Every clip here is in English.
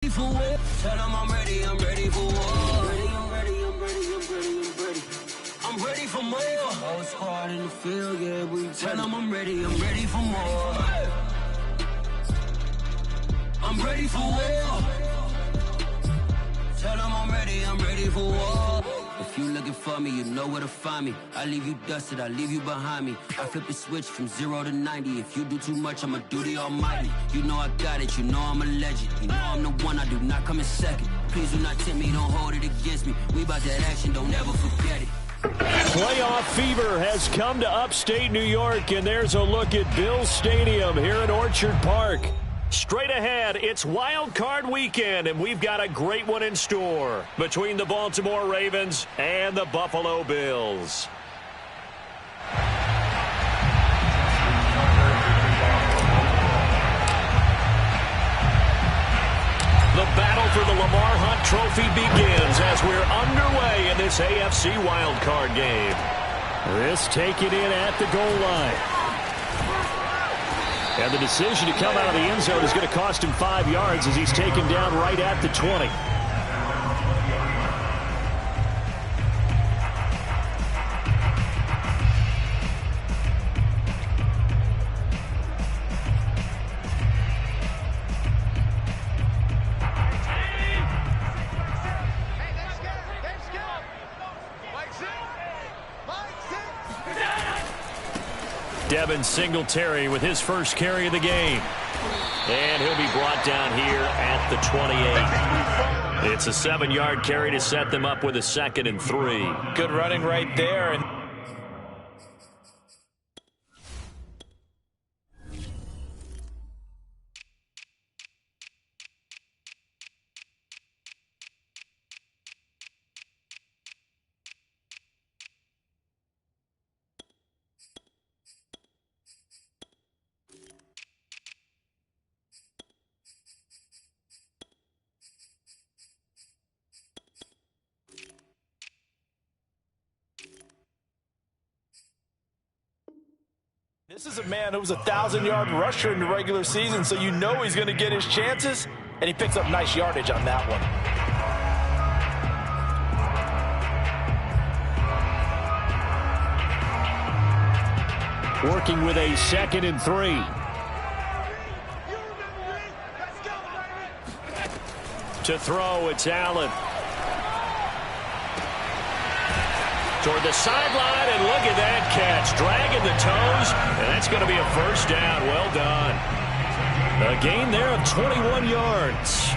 For war. Tell them I'm ready for war. I'm ready for more. Whole squad in the field, yeah, we tell them I'm ready for more. I'm ready for war. Tell them I'm ready for war. If you looking for me, you know where to find me. I leave you dusted, I leave you behind me. I flip the switch from 0 to 90. If you do too much, I'ma do the almighty. You know I got it, you know I'm a legend. You know I'm the one, I do not come in second. Please do not tempt me, don't hold it against me. We about that action, don't ever forget it. Playoff fever has come to upstate New York, and there's a look at Bills Stadium here in Orchard Park. Straight ahead, it's Wild Card Weekend, and we've got a great one in store between the Baltimore Ravens and the Buffalo Bills. The battle for the Lamar Hunt Trophy begins as we're underway in this AFC Wild Card game. This taken in at the goal line. And the decision to come out of the end zone is going to cost him 5 yards as he's taken down right at the 20. Devin Singletary with his first carry of the game. And he'll be brought down here at the 28. It's a 7-yard carry to set them up with a 2nd and 3. Good running right there. And this is a man who was a 1,000-yard rusher in the regular season, so you know he's going to get his chances, and he picks up nice yardage on that one. Working with a 2nd and 3. To throw, it's Allen. Toward the sideline, and look at that catch. Dragging the toes, and that's going to be a first down. Well done. A gain there of 21 yards.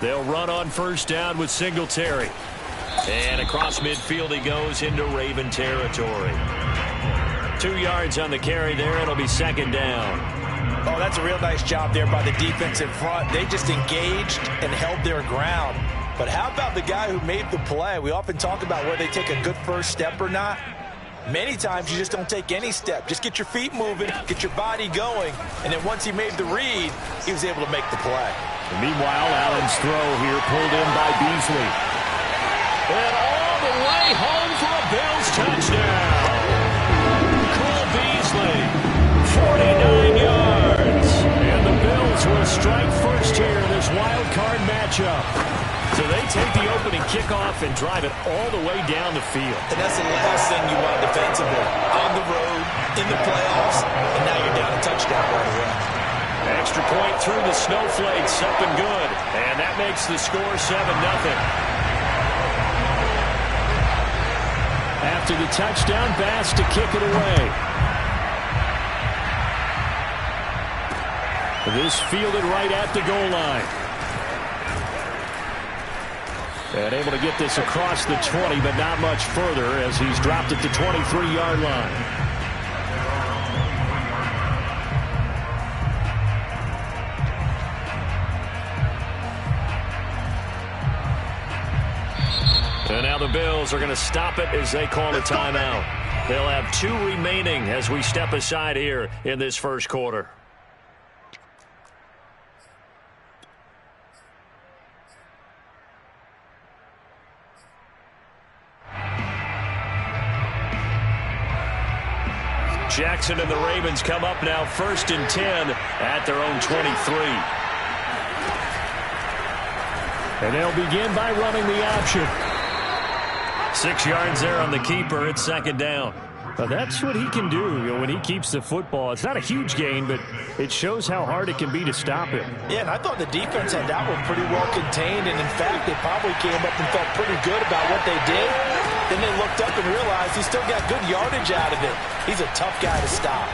They'll run on first down with Singletary. And across midfield he goes into Raven territory. 2 yards on the carry there. It'll be 2nd down. Oh, that's a real nice job there by the defense in front. They just engaged and held their ground. But how about the guy who made the play? We often talk about whether they take a good first step or not. Many times you just don't take any step. Just get your feet moving, get your body going, and then once he made the read, he was able to make the play. And meanwhile, Allen's throw here pulled in by Beasley. And all the way home for a Bills touchdown. Cole Beasley, 49 yards. And the Bills will strike first here in this wild card matchup. So they take the opening kickoff and drive it all the way down the field. And that's the last thing you want defensively. On the road, in the playoffs, and now you're down a touchdown right away. Extra point through the snowflakes, up and good. And that makes the score 7-0. After the touchdown, Bass to kick it away. This fielded right at the goal line. And able to get this across the 20, but not much further as he's dropped at the 23-yard line. And now now the Bills are going to stop it as they call a timeout. They'll have 2 remaining as we step aside here in this first quarter. Jackson and the Ravens come up now 1st and 10 at their own 23. And they'll begin by running the option. 6 yards there on the keeper. It's 2nd down. Well, that's what he can do when he keeps the football. It's not a huge gain, but it shows how hard it can be to stop him. Yeah, and I thought the defense had that one pretty well contained, and in fact, they probably came up and felt pretty good about what they did. Then they looked up and realized he still got good yardage out of it. He's a tough guy to stop.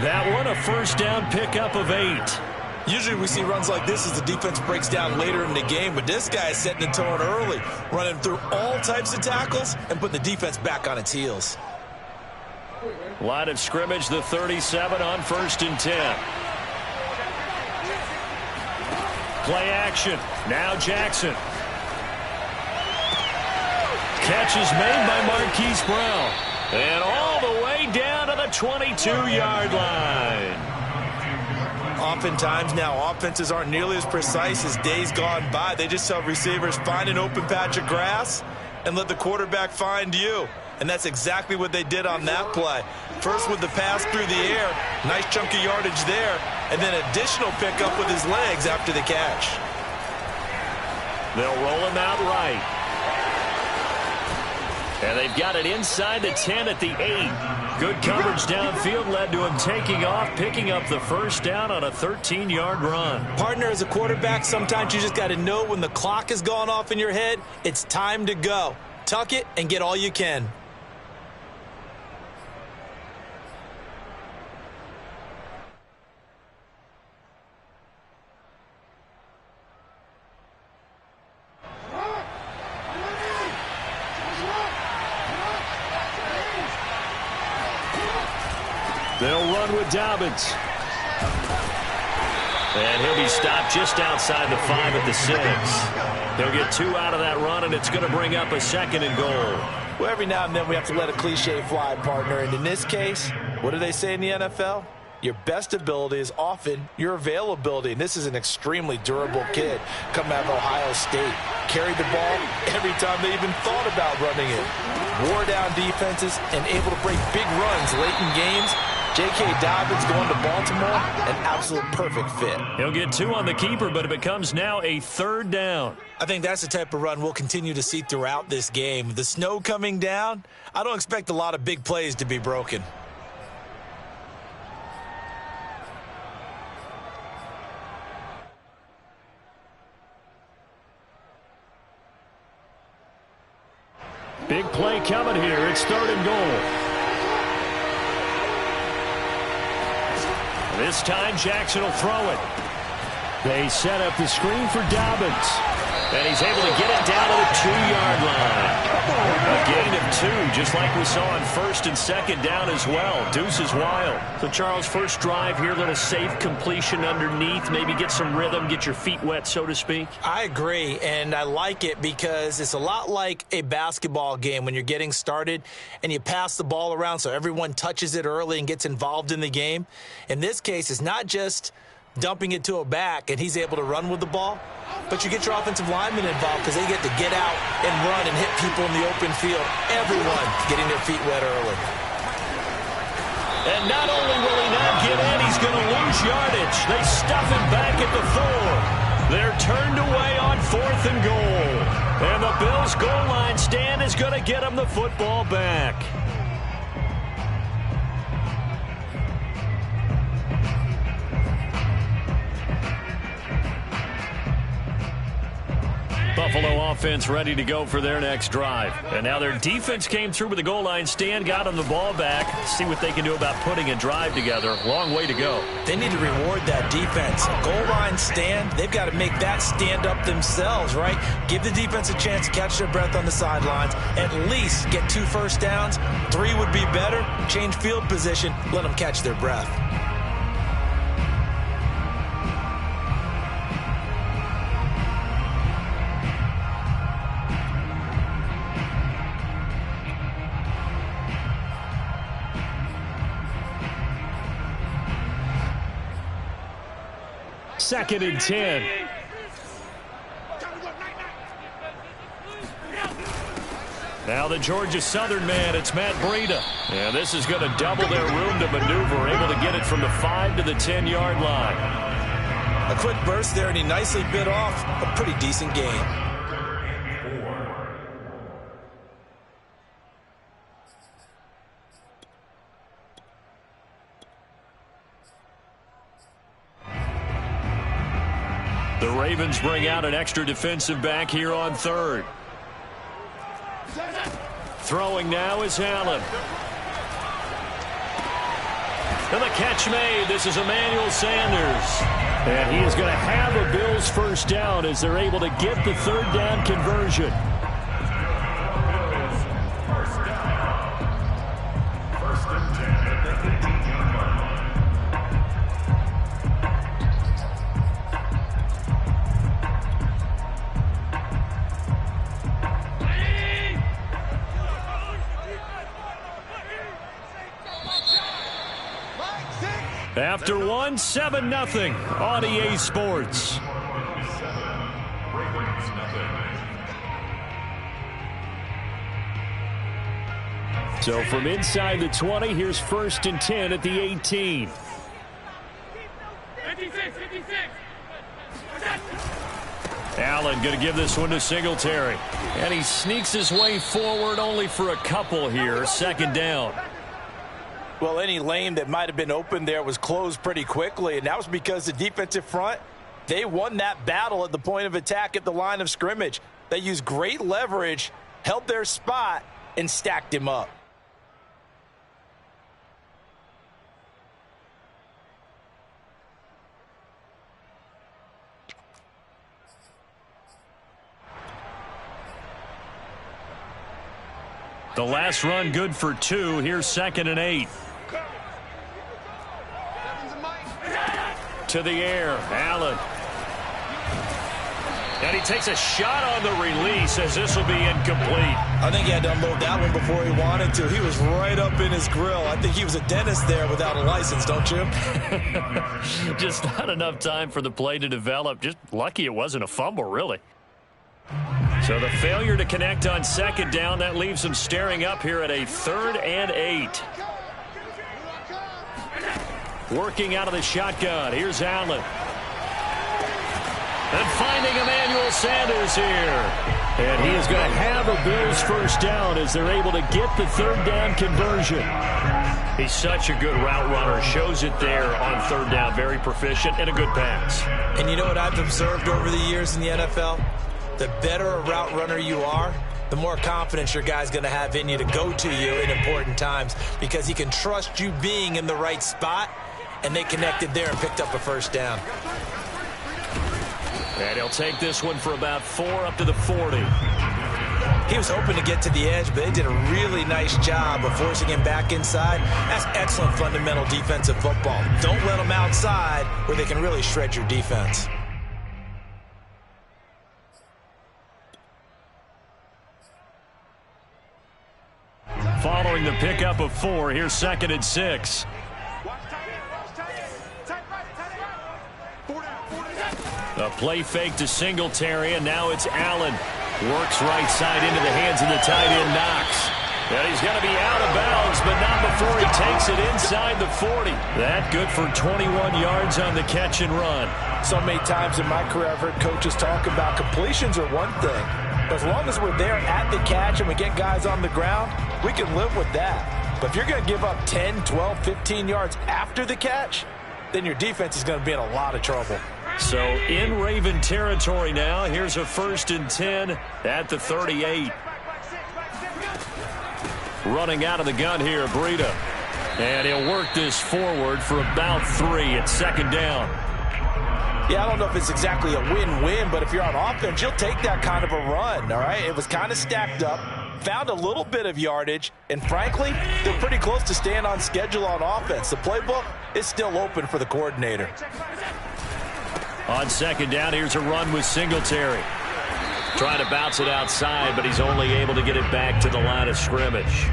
That one, a 1st down pickup of 8. Usually we see runs like this as the defense breaks down later in the game, but this guy is setting the tone early, running through all types of tackles and putting the defense back on its heels. Line of scrimmage, the 37 on 1st and 10. Play action. Now Jackson. Catch is made by Marquise Brown. And all the way down to the 22-yard line. Oftentimes now, offenses aren't nearly as precise as days gone by. They just tell receivers, find an open patch of grass and let the quarterback find you. And that's exactly what they did on that play. First with the pass through the air, nice chunk of yardage there, and then additional pickup with his legs after the catch. They'll roll him out right. And they've got it inside the 10 at the 8. Good coverage downfield led to him taking off, picking up the 1st down on a 13-yard run. Partner, as a quarterback, sometimes you just got to know when the clock has gone off in your head, it's time to go. Tuck it and get all you can. They'll run with Dobbins. And he'll be stopped just outside the 5 at the 6. He'll get 2 out of that run, and it's going to bring up a 2nd and goal. Well, every now and then we have to let a cliche fly, partner. And in this case, what do they say in the NFL? Your best ability is often your availability. And this is an extremely durable kid coming out of Ohio State. Carried the ball every time they even thought about running it. Wore down defenses and able to break big runs late in games. J.K. Dobbins going to Baltimore, an absolute perfect fit. He'll get 2 on the keeper, but it becomes now a 3rd down. I think that's the type of run we'll continue to see throughout this game. The snow coming down, I don't expect a lot of big plays to be broken. Big play coming here. It's 3rd and goal. This time, Jackson will throw it. They set up the screen for Dobbins. And he's able to get it down to the 2-yard line. A gain of 2, just like we saw on 1st and 2nd down as well. Deuce is wild. So, Charles, first drive here, little safe completion underneath. Maybe get some rhythm, get your feet wet, so to speak. I agree, and I like it because it's a lot like a basketball game when you're getting started and you pass the ball around so everyone touches it early and gets involved in the game. In this case, it's not just dumping it to a back and he's able to run with the ball, but you get your offensive linemen involved because they get to get out and run and hit people in the open field. Everyone getting their feet wet early. And not only will he not get in, he's going to lose yardage. They stuff him back at the 4. They're turned away on 4th and goal. And the Bills' goal line stand is going to get him the football back. Buffalo offense ready to go for their next drive. And now their defense came through with the goal line stand, got them the ball back. See what they can do about putting a drive together. Long way to go. They need to reward that defense. Goal line stand, they've got to make that stand up themselves, right? Give the defense a chance to catch their breath on the sidelines. At least get 2 first downs. 3 would be better. Change field position. Let them catch their breath. 2nd and 10. Now the Georgia Southern man, it's Matt Breida. And this is going to double their room to maneuver, able to get it from the 5 to the 10-yard line. A quick burst there, and he nicely bit off a pretty decent gain. The Ravens bring out an extra defensive back here on 3rd. Throwing now is Allen. And the catch made. This is Emmanuel Sanders. And he is going to have a Bills first down as they're able to get the 3rd down conversion. After 1, 7-0 on EA Sports. So from inside the 20, here's 1st and 10 at the 18. 56. Allen going to give this one to Singletary. And he sneaks his way forward only for a couple here. 2nd down. Well, any lane that might have been open there was closed pretty quickly, and that was because the defensive front, they won that battle at the point of attack at the line of scrimmage. They used great leverage, held their spot, and stacked him up. The last run good for 2. Here's 2nd and 8. To the air, Allen. And he takes a shot on the release as this will be incomplete. I think he had to unload that one before he wanted to. He was right up in his grill. I think he was a dentist there without a license, don't you? Just not enough time for the play to develop. Just lucky it wasn't a fumble, really. So the failure to connect on 2nd down, that leaves them staring up here at a 3rd and 8. Working out of the shotgun. Here's Allen. And finding Emmanuel Sanders here. And he is going to have a Bills first down as they're able to get the 3rd down conversion. He's such a good route runner. Shows it there on 3rd down. Very proficient and a good pass. And you know what I've observed over the years in the NFL? The better a route runner you are, the more confidence your guy's going to have in you to go to you in important times because he can trust you being in the right spot, and they connected there and picked up a first down. And he'll take this one for about 4 up to the 40. He was hoping to get to the edge, but they did a really nice job of forcing him back inside. That's excellent fundamental defensive football. Don't let them outside where they can really shred your defense. Following the pickup of 4, here's 2nd and 6. A play fake to Singletary, and now it's Allen. Works right side into the hands of the tight end, Knox. And he's going to be out of bounds, but not before he takes it inside the 40. That good for 21 yards on the catch and run. So many times in my career I've heard coaches talk about completions are one thing. But as long as we're there at the catch and we get guys on the ground, we can live with that. But if you're going to give up 10, 12, 15 yards after the catch, then your defense is going to be in a lot of trouble. So in Raven territory now, here's a 1st and 10 at the 38. Running out of the gun here, Breida. And he'll work this forward for about 3 at 2nd down. Yeah, I don't know if it's exactly a win-win, but if you're on offense, you'll take that kind of a run, all right? It was kind of stacked up, found a little bit of yardage, and frankly, they're pretty close to staying on schedule on offense. The playbook is still open for the coordinator. On 2nd down, here's a run with Singletary. Trying to bounce it outside, but he's only able to get it back to the line of scrimmage.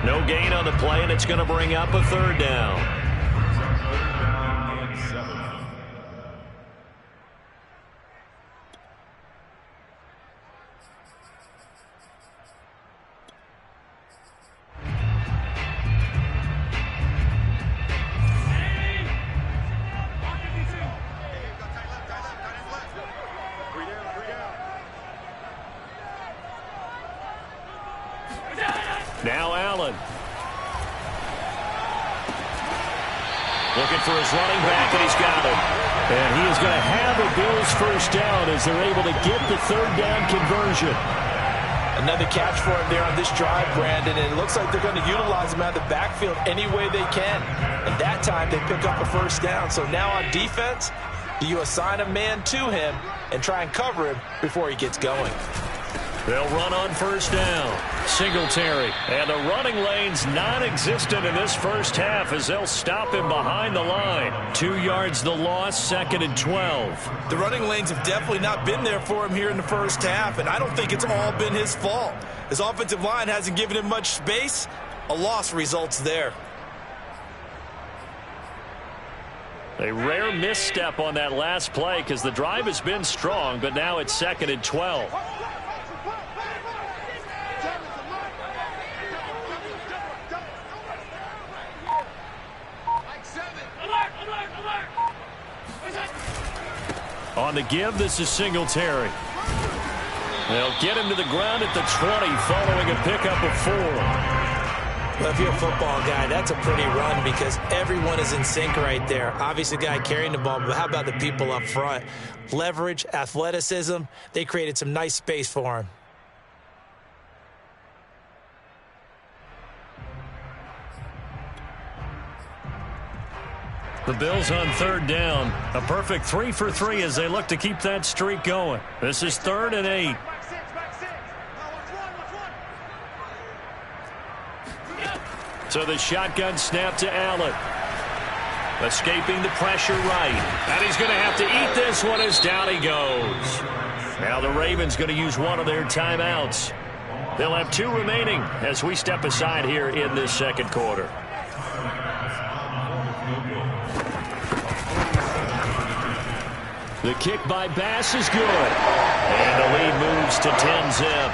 No gain on the play, and it's going to bring up a 3rd down. Now Allen. Looking for his running back, and he's got it. And he is going to have a Bills first down as they're able to get the third down conversion. Another catch for him there on this drive, Brandon, and it looks like they're going to utilize him out of the backfield any way they can. And that time they pick up a first down. So now on defense, do you assign a man to him and try and cover him before he gets going? They'll run on first down. Singletary. And the running lane's non-existent in this first half as they'll stop him behind the line. 2 yards the loss, 2nd and 12. The running lanes have definitely not been there for him here in the first half, and I don't think it's all been his fault. His offensive line hasn't given him much space. A loss results there. A rare misstep on that last play because the drive has been strong, but now it's 2nd and 12. On the give, this is Singletary. They'll get him to the ground at the 20 following a pickup of 4. Well, if you're a football guy, that's a pretty run because everyone is in sync right there. Obviously, the guy carrying the ball, but how about the people up front? Leverage, athleticism, they created some nice space for him. The Bills on third down. A perfect 3 for 3 as they look to keep that streak going. This is 3rd and 8. So the shotgun snap to Allen. Escaping the pressure right. And he's going to have to eat this one as down he goes. Now the Ravens going to use one of their timeouts. They'll have 2 remaining as we step aside here in this second quarter. The kick by Bass is good. And the lead moves to 10-zip.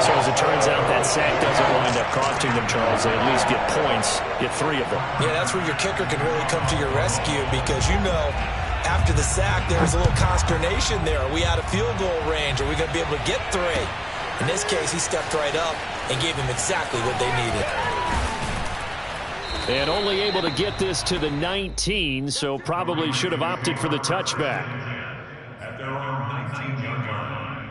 So as it turns out, that sack doesn't wind up costing them, Charles. They at least get points, get 3 of them. Yeah, that's where your kicker can really come to your rescue because, you know, after the sack, there was a little consternation there. Are we out of field goal range? Are we going to be able to get 3? In this case, he stepped right up and gave them exactly what they needed. And only able to get this to the 19, so probably should have opted for the touchback. At their own 19-yard line.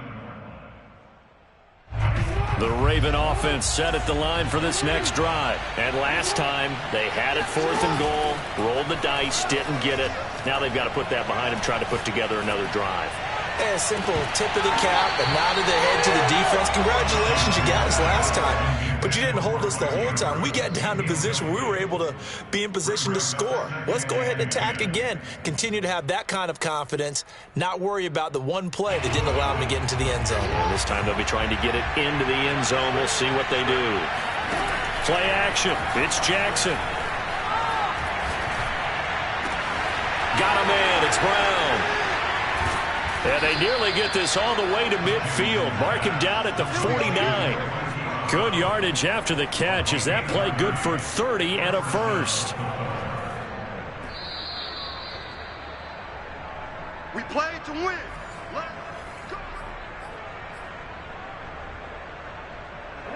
The Raven offense set at the line for this next drive. And last time, they had it 4th and goal, rolled the dice, didn't get it. Now they've got to put that behind them, try to put together another drive. A simple tip of the cap, a nod of the head to the defense. Congratulations, you got us last time. But you didn't hold us the whole time. We got down to position where we were able to be in position to score. Let's go ahead and attack again. Continue to have that kind of confidence, not worry about the one play that didn't allow them to get into the end zone. And this time they'll be trying to get it into the end zone. We'll see what they do. Play action. It's Jackson. Got a man. It's Brown. And they nearly get this all the way to midfield. Mark him down at the 49. Good yardage after the catch. Is that play good for 30 and a first? We play to win. Let's go.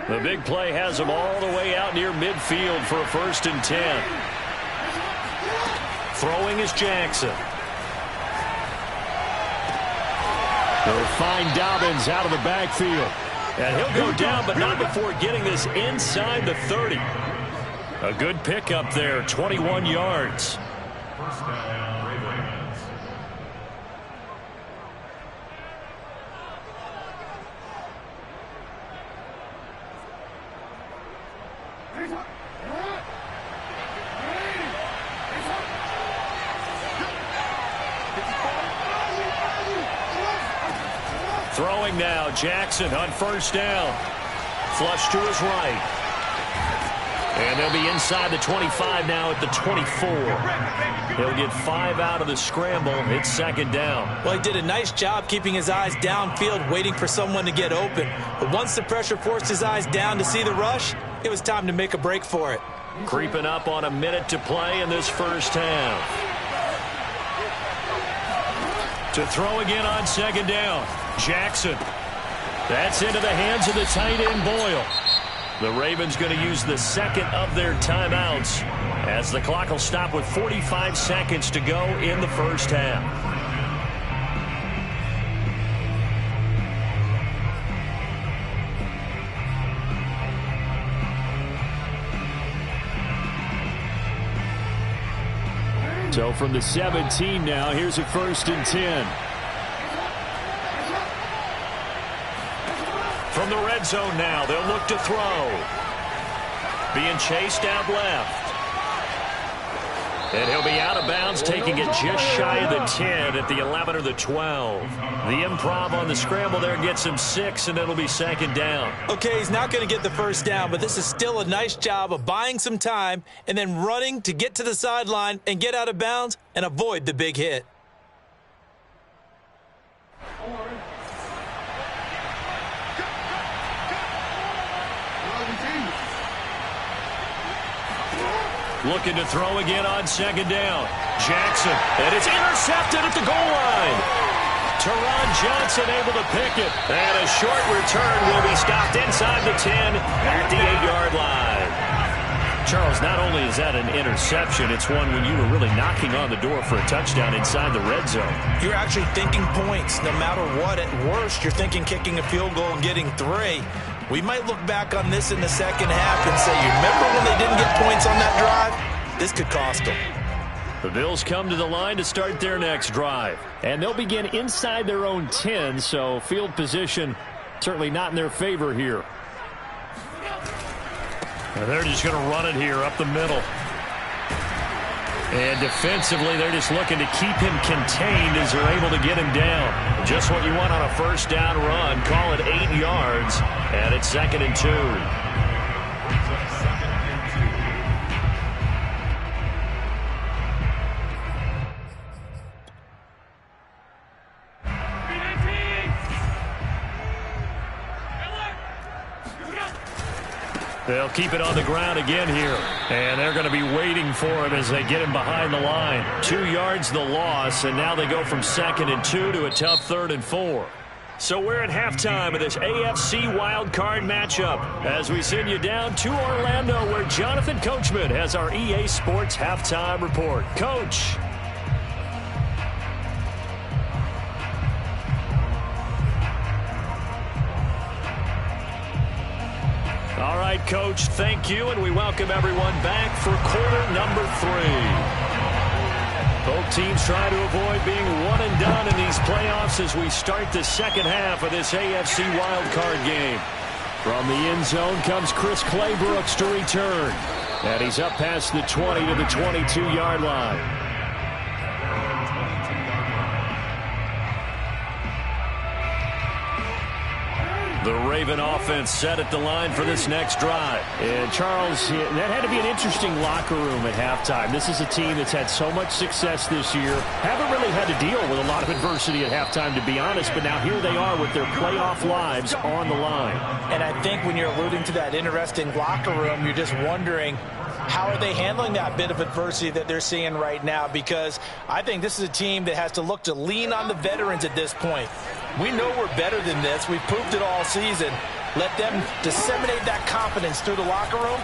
The big play has them all the way out near midfield for a 1st and 10. Throwing is Jackson. They'll find Dobbins out of the backfield. And he'll go down, but not before getting this inside the 30. A good pickup there, 21 yards. First down, Ravens. Throwing now, Jackson on 1st down. Flush to his right. And they'll be inside the 25 now at the 24. He'll get 5 out of the scramble. It's 2nd down. Well, he did a nice job keeping his eyes downfield, waiting for someone to get open. But once the pressure forced his eyes down to see the rush, it was time to make a break for it. Creeping up on a minute to play in this first half. To throw again on 2nd down. Jackson. That's into the hands of the tight end, Boyle. The Ravens going to use the second of their timeouts as the clock will stop with 45 seconds to go in the first half. So from the 17 now, here's a 1st and 10. From the red zone now, they'll look to throw. Being chased out left. And he'll be out of bounds, taking it just shy of the 10 at the 11 or the 12. The improv on the scramble there gets him 6, and it'll be 2nd down. Okay, he's not going to get the 1st down, but this is still a nice job of buying some time and then running to get to the sideline and get out of bounds and avoid the big hit. Looking to throw again on 2nd down. Jackson, and it's intercepted at the goal line. Teron Johnson able to pick it. And a short return will be stopped inside the 10 at the 8-yard line. Charles, not only is that an interception, it's one when you were really knocking on the door for a touchdown inside the red zone. You're actually thinking points no matter what. At worst, you're thinking kicking a field goal and getting 3. We might look back on this in the second half and say, you remember when they didn't get points on that drive? This could cost them. The Bills come to the line to start their next drive. And they'll begin inside their own 10, so field position certainly not in their favor here. And they're just going to run it here up the middle. And defensively, they're just looking to keep him contained as they're able to get him down. Just what you want on a 1st down run. Call it 8 yards. And it's 2nd and 2. They'll keep it on the ground again here. And they're going to be waiting for him as they get him behind the line. 2 yards the loss, and now they go from 2nd and 2 to a tough 3rd and 4. So we're at halftime of this AFC wildcard matchup as we send you down to Orlando where Jonathan Coachman has our EA Sports halftime report. Coach. All right, Coach, thank you, and we welcome everyone back for quarter number 3. Both teams try to avoid being one and done in these playoffs as we start the second half of this AFC wildcard game. From the end zone comes Chris Claybrooks to return. And he's up past the 20 to the 22-yard line. The Raven offense set at the line for this next drive. And Charles, that had to be an interesting locker room at halftime. This is a team that's had so much success this year. Haven't really had to deal with a lot of adversity at halftime, to be honest. But now here they are with their playoff lives on the line. And I think when you're alluding to that interesting locker room, you're just wondering, how are they handling that bit of adversity that they're seeing right now? Because I think this is a team that has to look to lean on the veterans at this point. We know we're better than this. We've proved it all season. Let them disseminate that confidence through the locker room.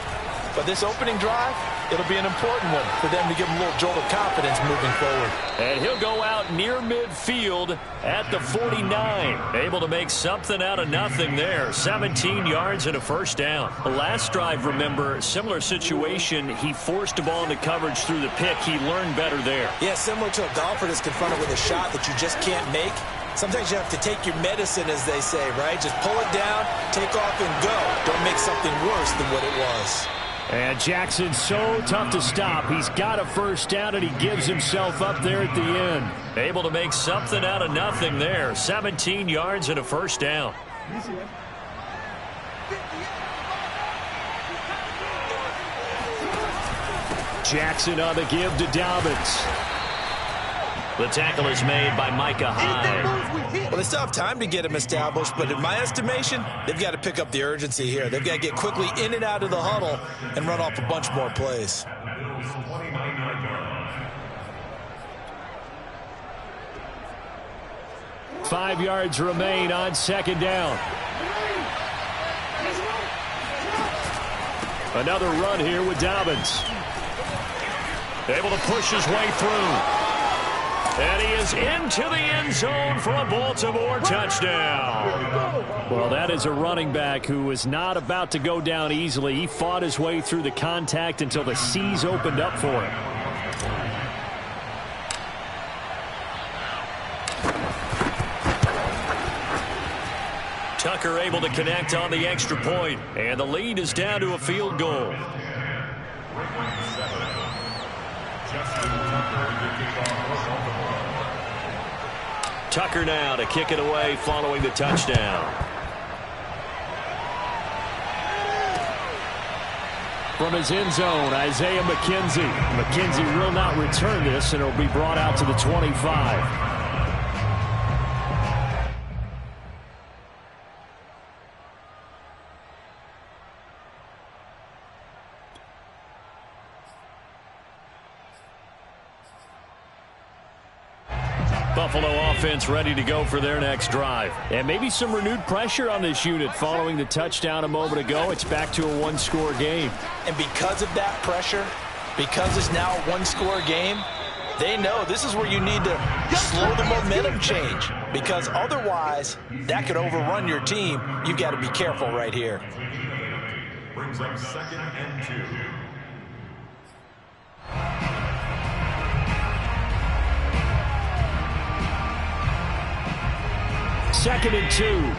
But this opening drive, it'll be an important one for them to give them a little jolt of confidence moving forward. And he'll go out near midfield at the 49. Able to make something out of nothing there. 17 yards and a 1st down. The last drive, remember, similar situation. He forced a ball into coverage through the pick. He learned better there. Yeah, similar to a golfer that's confronted with a shot that you just can't make. Sometimes you have to take your medicine, as they say, right? Just pull it down, take off, and go. Don't make something worse than what it was. And Jackson's so tough to stop. He's got a 1st down, and he gives himself up there at the end. Able to make something out of nothing there. 17 yards and a 1st down. Jackson on the give to Dobbins. The tackle is made by Micah Hyde. Well, they still have time to get him established, but in my estimation, they've got to pick up the urgency here. They've got to get quickly in and out of the huddle and run off a bunch more plays. 5 yards remain on 2nd down. Another run here with Dobbins. Able to push his way through. And he is into the end zone for a Baltimore touchdown. Well, that is a running back who was not about to go down easily. He fought his way through the contact until the seas opened up for him. Tucker able to connect on the extra point, and the lead is down to a field goal. Tucker now to kick it away following the touchdown. From his end zone, Isaiah McKenzie. McKenzie will not return this, and it will be brought out to the 25. Buffalo offense ready to go for their next drive. And maybe some renewed pressure on this unit following the touchdown a moment ago. It's back to a one-score game. And because of that pressure, because it's now a one-score game, they know this is where you need to slow the momentum change. Because otherwise, that could overrun your team. You've got to be careful right here. Brings up 2nd and 2. Second and 2.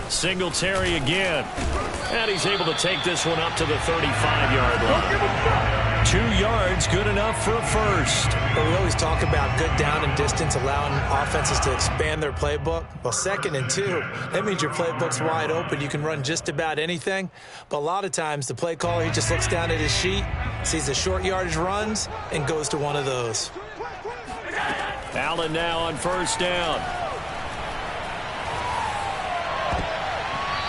Singletary again. And he's able to take this one up to the 35-yard line. 2 yards, good enough for a first. Well, we always talk about good down and distance, allowing offenses to expand their playbook. Well, 2nd and 2, that means your playbook's wide open. You can run just about anything. But a lot of times, the play caller, he just looks down at his sheet, sees the short yardage runs, and goes to one of those. Allen now on first down.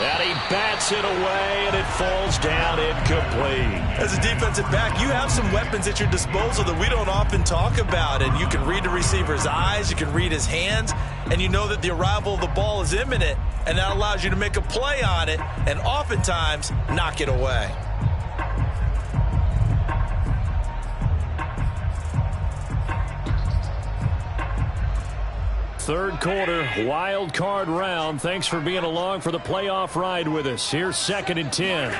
And he bats it away, and it falls down incomplete. As a defensive back, you have some weapons at your disposal that we don't often talk about. And you can read the receiver's eyes, you can read his hands, and you know that the arrival of the ball is imminent. And that allows you to make a play on it and oftentimes knock it away. Third quarter, wild card round. Thanks for being along for the playoff ride with us. Here's 2nd and 10.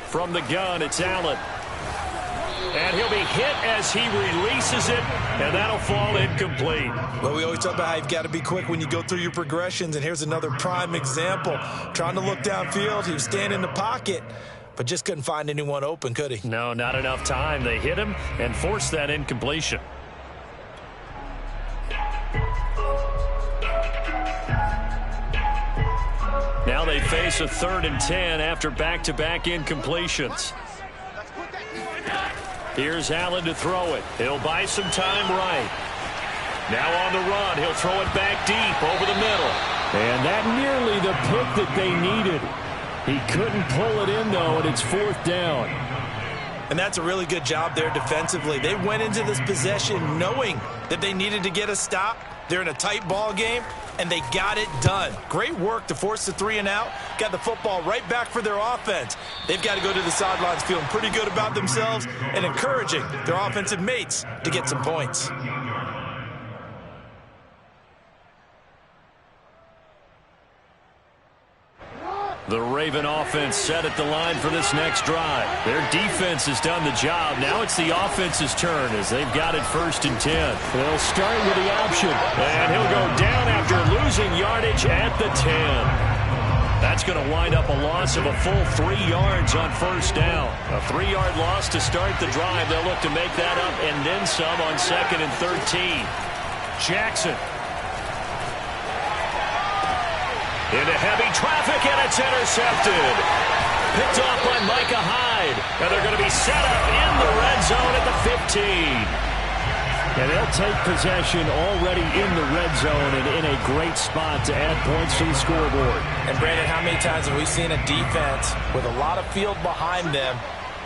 From the gun, it's Allen. And he'll be hit as he releases it, and that'll fall incomplete. Well, we always talk about how you've got to be quick when you go through your progressions, and here's another prime example. Trying to look downfield, he was standing in the pocket, but just couldn't find anyone open, could he? No, not enough time. They hit him and forced that incompletion. Now they face a 3rd and 10 after back-to-back incompletions. Here's Allen to throw it. He'll buy some time right. Now on the run, he'll throw it back deep over the middle. And that nearly the pick that they needed. He couldn't pull it in, though, and it's 4th down. And that's a really good job there defensively. They went into this possession knowing that they needed to get a stop. They're in a tight ball game, and they got it done. Great work to force the 3 and out. Got the football right back for their offense. They've got to go to the sidelines feeling pretty good about themselves and encouraging their offensive mates to get some points. The Raven offense set at the line for this next drive. Their defense has done the job. Now it's the offense's turn as they've got it 1st and 10. They'll start with the option. And he'll go down after losing yardage at the 10. That's going to wind up a loss of a full 3 yards on 1st down. A 3-yard loss to start the drive. They'll look to make that up and then some on 2nd and 13. Jackson. Into heavy traffic, and it's intercepted. Picked off by Micah Hyde. And they're going to be set up in the red zone at the 15. And they'll take possession already in the red zone and in a great spot to add points to the scoreboard. And, Brandon, how many times have we seen a defense with a lot of field behind them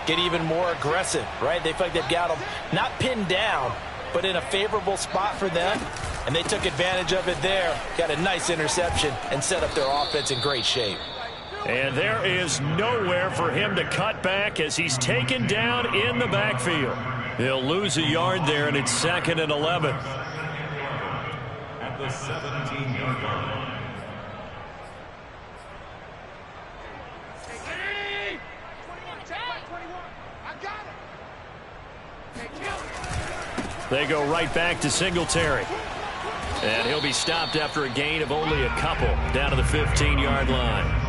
get even more aggressive, right? They feel like they've got them not pinned down, but in a favorable spot for them. and they took advantage of it there. Got a nice interception and set up their offense in great shape. And there is nowhere for him to cut back as he's taken down in the backfield. He'll lose a yard there, and it's 2nd and 11. At the 17-yard line. They go right back to Singletary. And he'll be stopped after a gain of only a couple down to the 15-yard line.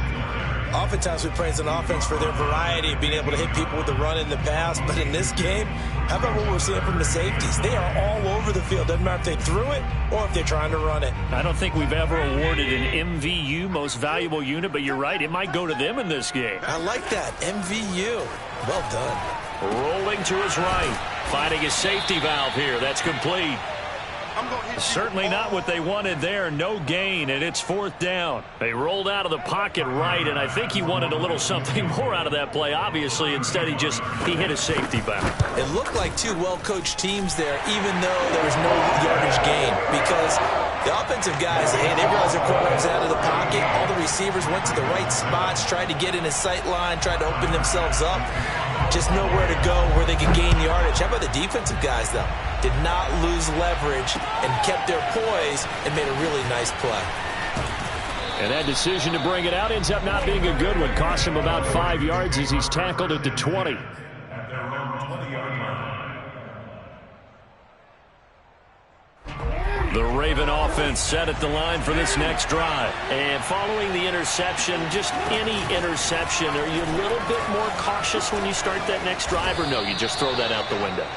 Oftentimes we praise an offense for their variety of being able to hit people with the run and the pass. But in this game, how about what we're seeing from the safeties? They are all over the field. Doesn't matter if they threw it or if they're trying to run it. I don't think we've ever awarded an MVU, most valuable unit, but you're right. It might go to them in this game. I like that. MVU. Well done. Rolling to his right. Finding his safety valve here. That's complete. Certainly not what they wanted there. No gain, and it's 4th down. They rolled out of the pocket right, and I think he wanted a little something more out of that play, obviously. Instead, he hit a safety valve. It looked like two well-coached teams there, even though there was no yardage gain, because the offensive guys, hey, they realized their quarterback was out of the pocket. All the receivers went to the right spots, tried to get in his sight line, tried to open themselves up. Just nowhere to go where they could gain yardage. How about the defensive guys, though? Did not lose leverage and kept their poise and made a really nice play. And that decision to bring it out ends up not being a good one. Cost him about 5 yards as he's tackled at the 20. At their own 20-yard line. The Raven offense set at the line for this next drive. And following the interception, just any interception, are you a little bit more cautious when you start that next drive, or no, you just throw that out the window?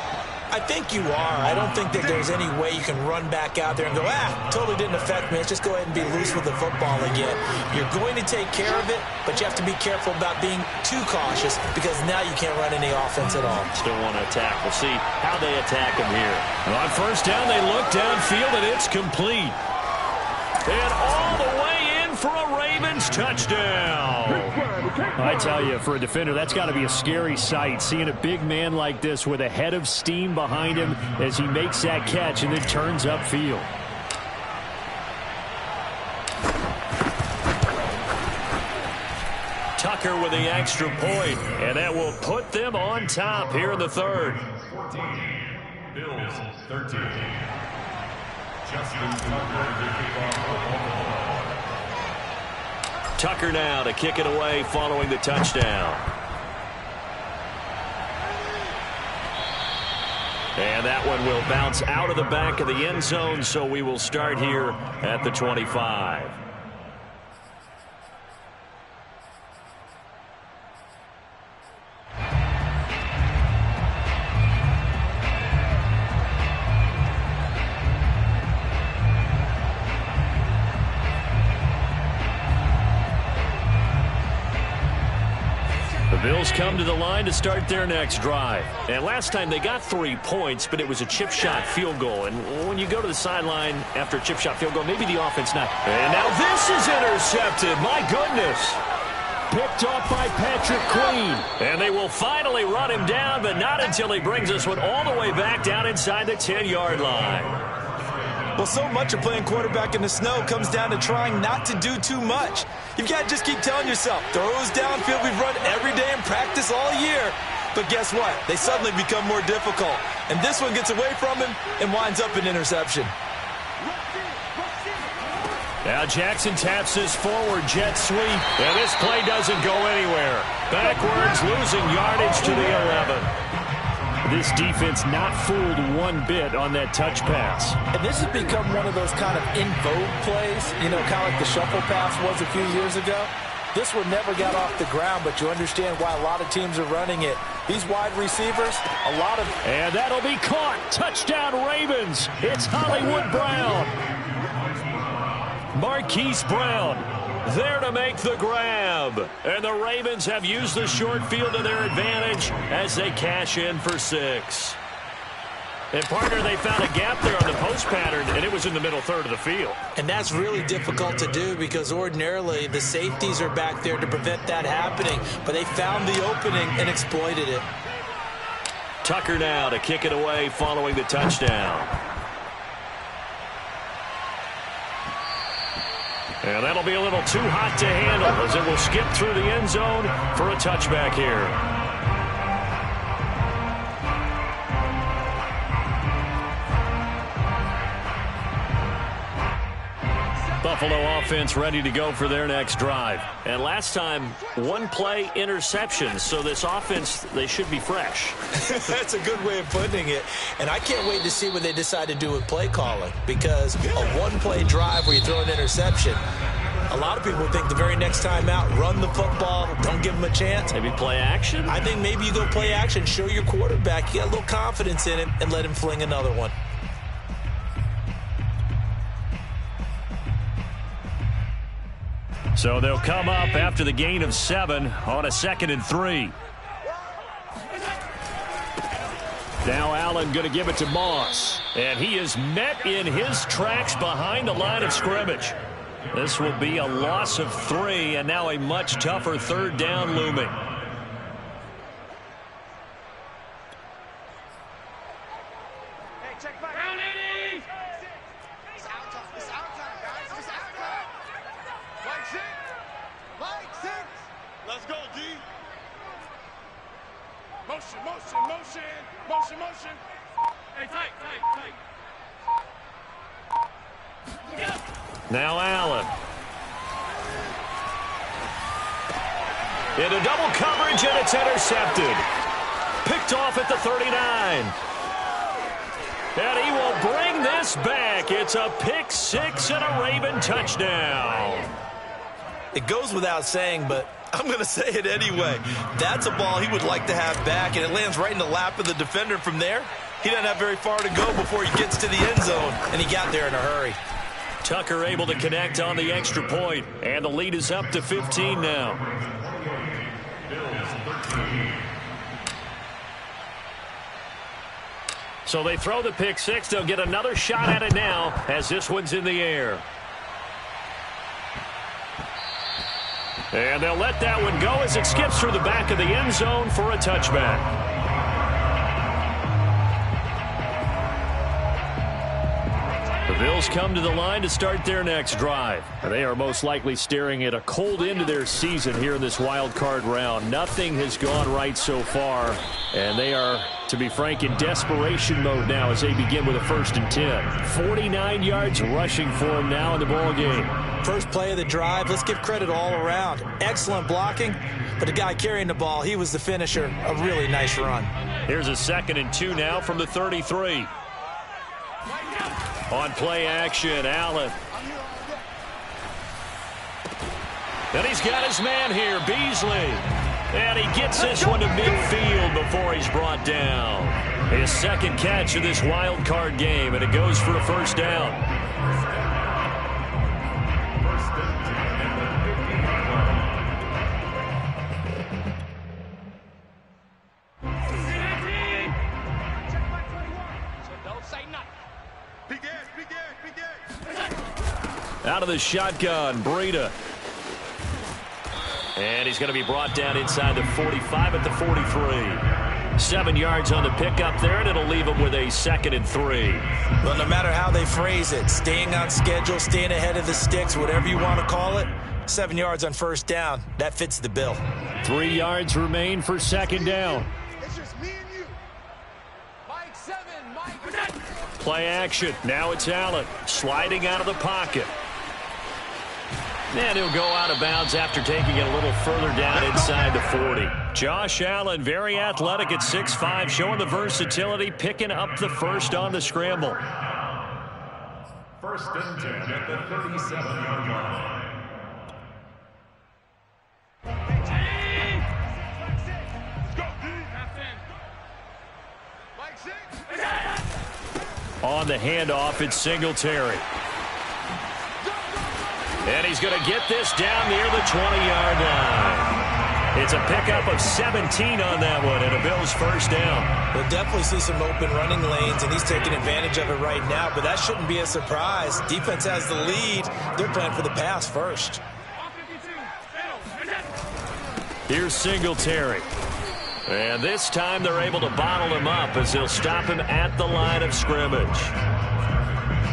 I think you are. I don't think that there's any way you can run back out there and go, totally didn't affect me. Let's just go ahead and be loose with the football again. You're going to take care of it, but you have to be careful about being too cautious because now you can't run any offense at all. Still want to attack. We'll see how they attack him here. On 1st down, they look downfield, and it's complete. And all the way in for a Ravens touchdown. I tell you, for a defender, that's got to be a scary sight, seeing a big man like this with a head of steam behind him as he makes that catch and then turns upfield. Tucker with the extra point, and that will put them on top here in the 3rd. 14, Bills 13. Justin Tucker to kick off. Tucker now to kick it away following the touchdown. And that one will bounce out of the back of the end zone, so we will start here at the 25. Bills come to the line to start their next drive. And last time they got 3 points, but it was a chip shot field goal. And when you go to the sideline after a chip shot field goal, maybe the offense not. And now this is intercepted. My goodness. Picked off by Patrick Queen. And they will finally run him down, but not until he brings us one all the way back down inside the 10-yard line. Well, so much of playing quarterback in the snow comes down to trying not to do too much. You've got to just keep telling yourself, throws downfield we've run every day in practice all year. But guess what? They suddenly become more difficult. And this one gets away from him and winds up an interception. Now Jackson taps his forward jet sweep. And this play doesn't go anywhere. Backwards, losing yardage to the 11. This defense not fooled one bit on that touch pass. And this has become one of those kind of in vogue plays, you know, kind of like the shuffle pass was a few years ago. This one never got off the ground, but you understand why a lot of teams are running it. These wide receivers, a lot of... And that'll be caught. Touchdown Ravens. It's Hollywood Brown. Marquise Brown there to make the grab. And the Ravens have used the short field to their advantage as they cash in for 6. And, partner, they found a gap there on the post pattern, and it was in the middle third of the field. And that's really difficult to do because ordinarily the safeties are back there to prevent that happening. But they found the opening and exploited it. Tucker now to kick it away following the touchdown. And that'll be a little too hot to handle as it will skip through the end zone for a touchback here. Buffalo offense ready to go for their next drive. And last time, one play interception. So this offense, they should be fresh. That's a good way of putting it. And I can't wait to see what they decide to do with play calling. Because a one-play drive where you throw an interception, a lot of people think the very next time out, run the football, don't give them a chance. Maybe play action? I think maybe you go play action, show your quarterback you got a little confidence in him, and let him fling another one. So they'll come up after the gain of 7 on a 2nd and 3. Now Allen going to give it to Moss. And he is met in his tracks behind the line of scrimmage. This will be a loss of 3, and now a much tougher 3rd down looming. Let's go, D. Motion. Hey, tight. Now Allen. Into double coverage, and it's intercepted. Picked off at the 39. And he will bring this back. It's a pick 6 and a Raven touchdown. It goes without saying, but I'm going to say it anyway. That's a ball he would like to have back, and it lands right in the lap of the defender from there. He doesn't have very far to go before he gets to the end zone, and he got there in a hurry. Tucker able to connect on the extra point, and the lead is up to 15 now. So they throw the pick 6. They'll get another shot at it now as this one's in the air. And they'll let that one go as it skips through the back of the end zone for a touchback. The Bills come to the line to start their next drive. They are most likely staring at a cold end to their season here in this wild card round. Nothing has gone right so far, and they are, to be frank, in desperation mode now as they begin with a 1st and 10. 49 yards rushing for him now in the ball game. First play of the drive, let's give credit all around. Excellent blocking, but the guy carrying the ball, he was the finisher. A really nice run. Here's a 2nd and 2 now from the 33. On play action, Allen. And he's got his man here, Beasley. And he gets this one to midfield before he's brought down. His 2nd catch of this wild card game, and it goes for a 1st down. Out of the shotgun, Breida. And he's going to be brought down inside the 45 at the 43. 7 yards on the pickup there, and it'll leave him with a 2nd and 3. Well, no matter how they phrase it, staying on schedule, staying ahead of the sticks, whatever you want to call it, 7 yards on 1st down, that fits the bill. 3 yards remain for 2nd down. It's just me and you. Mike 7, Mike. Play action. Now it's Allen sliding out of the pocket. And he'll go out of bounds after taking it a little further down inside the 40. Josh Allen, very athletic at 6'5", showing the versatility, picking up the 1st on the scramble. 1st and 10 at the 37-yard line. On the handoff, it's Singletary. And he's going to get this down near the 20-yard line. It's a pickup of 17 on that one, and a Bills 1st down. We'll definitely see some open running lanes, and he's taking advantage of it right now, but that shouldn't be a surprise. Defense has the lead. They're playing for the pass first. Here's Singletary. And this time they're able to bottle him up as they'll stop him at the line of scrimmage.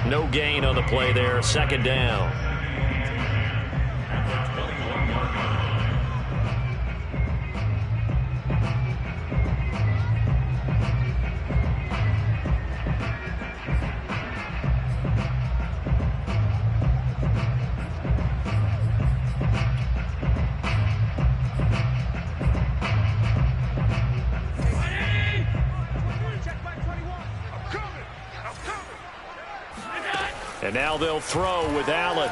No gain on the play there, 2nd down. And now they'll throw with Allen.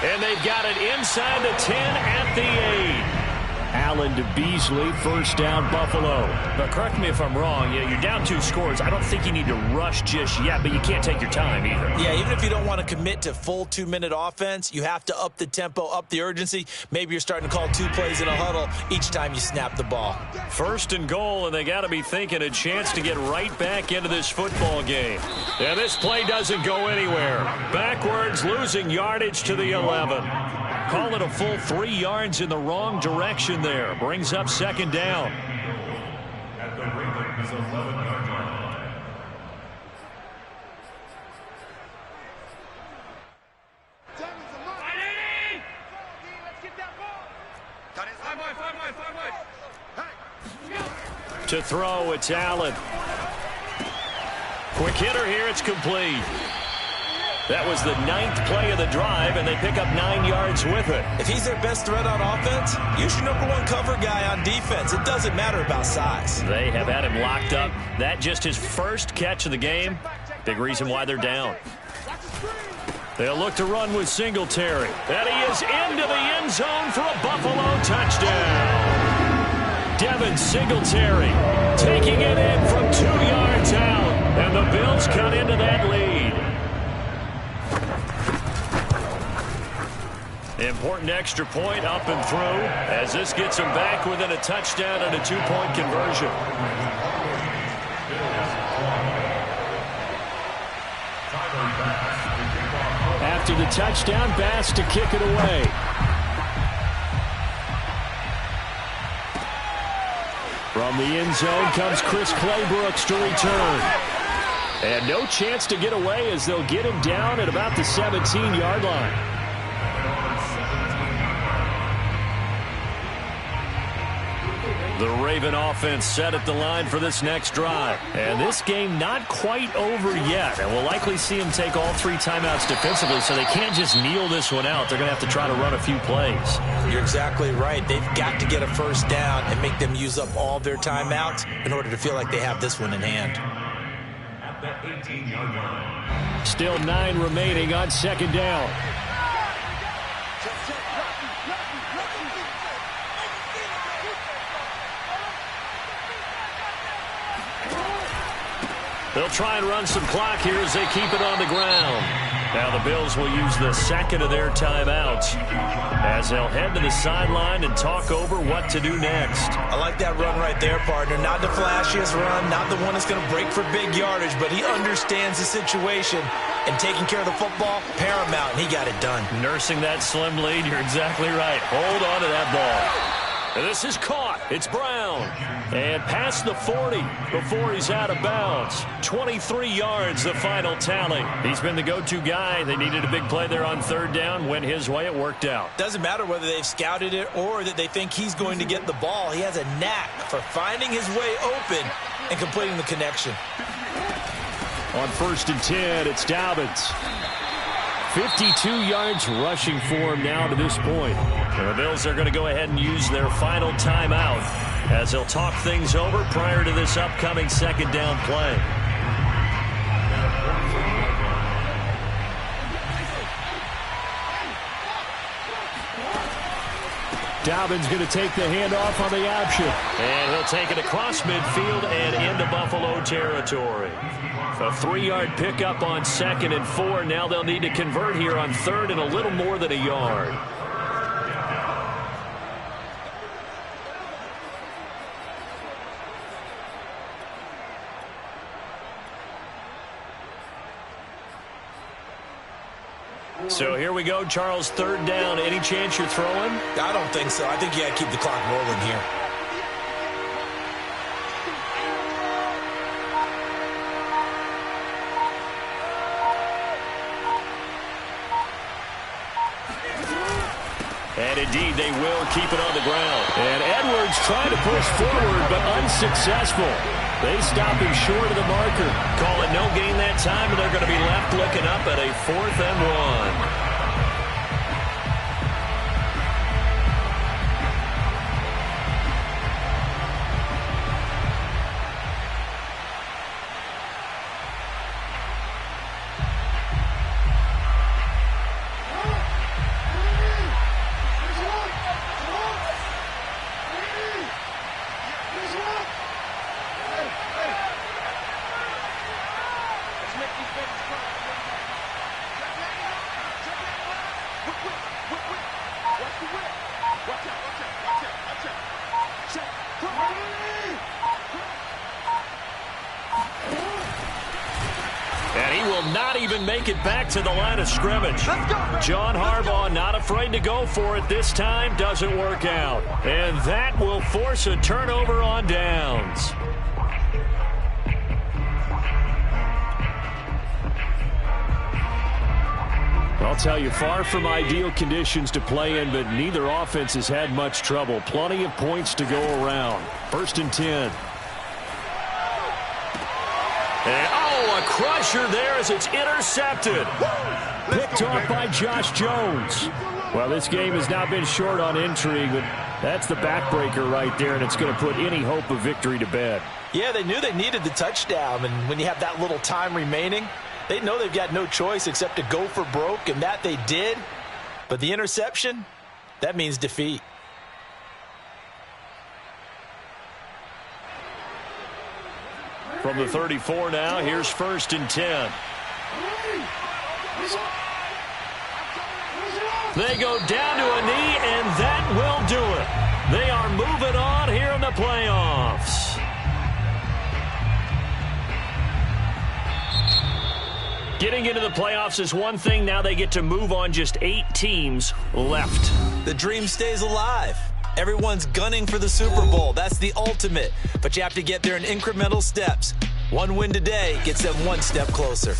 And they've got it inside the 10 at the 8. Allen to Beasley, first down Buffalo. But correct me if I'm wrong, you're down 2 scores. I don't think you need to rush just yet, but you can't take your time either. Yeah, even if you don't want to commit to full 2-minute offense, you have to up the tempo, up the urgency. Maybe you're starting to call 2 plays in a huddle each time you snap the ball. First and goal, and they got to be thinking a chance to get right back into this football game. And this play doesn't go anywhere. Backwards, losing yardage to the 11. Call it a full 3 yards in the wrong direction there. Brings up second down. At the Ravens 11-yard line. To throw, it's Allen. Quick hitter here, it's complete. That was the 9th play of the drive, and they pick up 9 yards with it. If he's their best threat on offense, use your #1 cover guy on defense. It doesn't matter about size. They have had him locked up. That just his first catch of the game. Big reason why they're down. They'll look to run with Singletary. And he is into the end zone for a Buffalo touchdown. Devin Singletary taking it in from 2 yards out. And the Bills cut into that lead. Important extra point up and through as this gets them back within a touchdown and a 2-point conversion. After the touchdown, Bass to kick it away. From the end zone comes Chris Claybrooks to return. And no chance to get away as they'll get him down at about the 17-yard line. The Raven offense set at the line for this next drive. And this game not quite over yet. And we'll likely see them take all 3 timeouts defensively, so they can't just kneel this one out. They're going to have to try to run a few plays. You're exactly right. They've got to get a first down and make them use up all their timeouts in order to feel like they have this one in hand. At the 18-yard line. Still 9 remaining on second down. They'll try and run some clock here as they keep it on the ground. Now the Bills will use the second of their timeouts as they'll head to the sideline and talk over what to do next. I like that run right there, partner. Not the flashiest run, not the one that's going to break for big yardage, but he understands the situation, and taking care of the football, paramount, and he got it done. Nursing that slim lead, you're exactly right. Hold on to that ball. And this is caught. It's Brown. And past the 40 before he's out of bounds. 23 yards, the final tally. He's been the go-to guy. They needed a big play there on third down. Went his way. It worked out. Doesn't matter whether they've scouted it or that they think he's going to get the ball. He has a knack for finding his way open and completing the connection. On 1st and 10, it's Dobbins. 52 yards rushing for him now to this point. And the Bills are going to go ahead and use their final timeout as they'll talk things over prior to this upcoming second down play. Dobbins going to take the handoff on the option. And he'll take it across midfield and into Buffalo territory. A 3-yard pickup on 2nd and 4. Now they'll need to convert here on 3rd and a little more than a yard. So here we go, Charles, 3rd down. Any chance you're throwing? I don't think so. I think you got to keep the clock rolling here. And indeed, they will keep it on the ground. And Edwards trying to push forward, but unsuccessful. They stop him short of the marker. Call it no gain that time, and they're going to be left looking up at a 4th and 1. even make it back to the line of scrimmage. John Harbaugh not afraid to go for it this time. Doesn't work out. And that will force a turnover on downs. I'll tell you, far from ideal conditions to play in, but neither offense has had much trouble. Plenty of points to go around. 1st and 10. And, a crusher there as it's intercepted. Picked off by Josh Jones. Well, this game has not been short on intrigue, but that's the backbreaker right there, and it's going to put any hope of victory to bed. Yeah, they knew they needed the touchdown, and when you have that little time remaining, they know they've got no choice except to go for broke, and that they did. But the interception, that means defeat. From the 34 now, here's 1st and 10. They go down to a knee, and that will do it. They are moving on here in the playoffs. Getting into the playoffs is one thing. Now they get to move on. Just 8 teams left. The dream stays alive. Everyone's gunning for the Super Bowl. That's the ultimate. But you have to get there in incremental steps. One win today gets them one step closer.